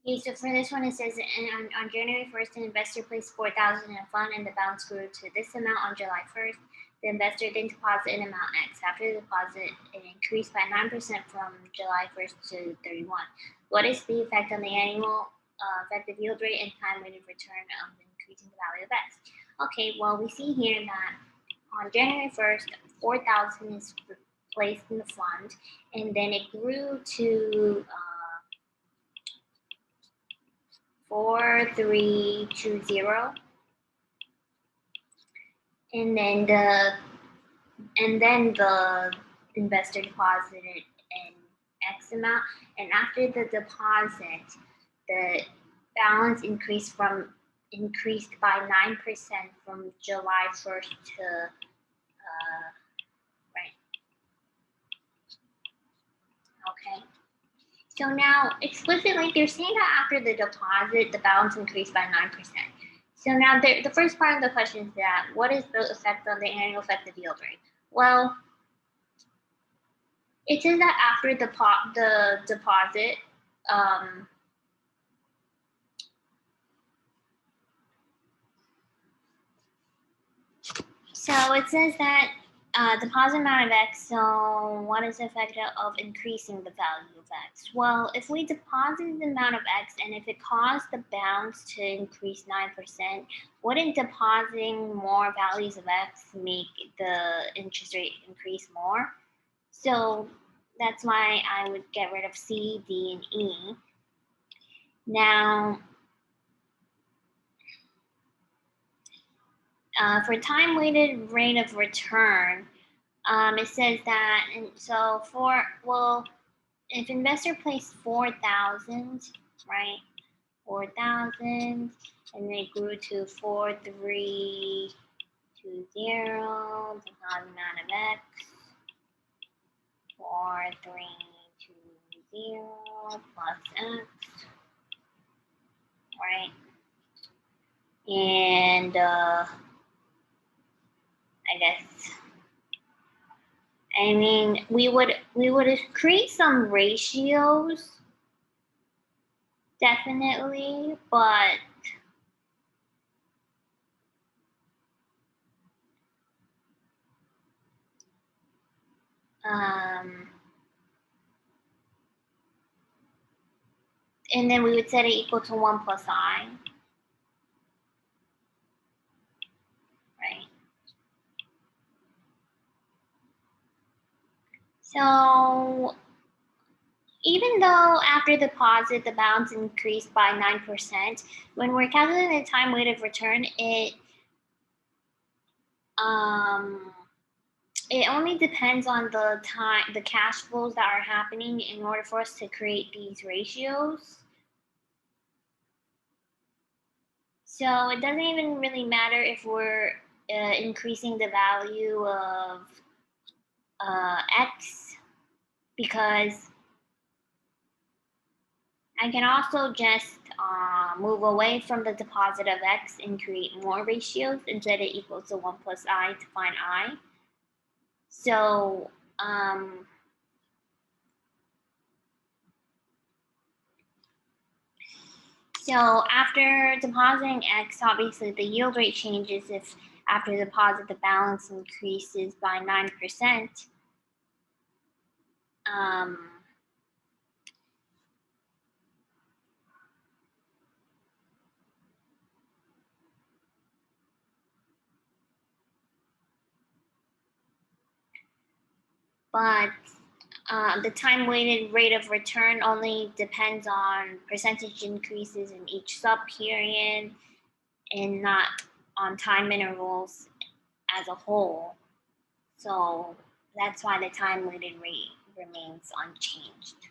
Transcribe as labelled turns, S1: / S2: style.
S1: Okay, so for this one, it says on January 1st, an investor placed 4,000 in a fund and the balance grew to this amount on July 1st. The investor then deposited an amount X. After the deposit, it increased by 9% from July 1st to 31. What is the effect on the annual effective yield rate and time weighted return of increasing the value of X? Okay, well, we see here that on January 1st, 4,000 is placed in the fund, and then it grew to 4320, and then the investor deposited an X amount, and after the deposit, the balance increased by 9% from July 1st to right. Okay. So now explicitly they're saying that after the deposit, the balance increased by 9%. So now the first part of the question is that what is the effect on the annual effective yield rate? Well, it says that after the deposit, so it says that deposit amount of X, so what is the effect of increasing the value of X? Well, if we deposit the amount of X and if it caused the balance to increase 9%, wouldn't depositing more values of X make the interest rate increase more? So that's why I would get rid of C, D, and E. Now, for time-weighted rate of return, it says that, and so if investor placed 4,000, right, 4,000, and they grew to 4,320, the amount of X, 4,320 plus X, right, and I mean, we would create some ratios, definitely, but and then we would set it equal to 1 plus I, right? So even though after deposit the balance increased by 9%, when we're calculating the time weighted return, it only depends on the cash flows that are happening in order for us to create these ratios. So it doesn't even really matter if we're increasing the value of X, because I can also just move away from the deposit of X and create more ratios and set it equal to 1 plus I to find I. So after depositing X, obviously the yield rate changes if after deposit the balance increases by 9%. But the time-weighted rate of return only depends on percentage increases in each sub-period and not on time intervals as a whole. So that's why the time-weighted rate remains unchanged.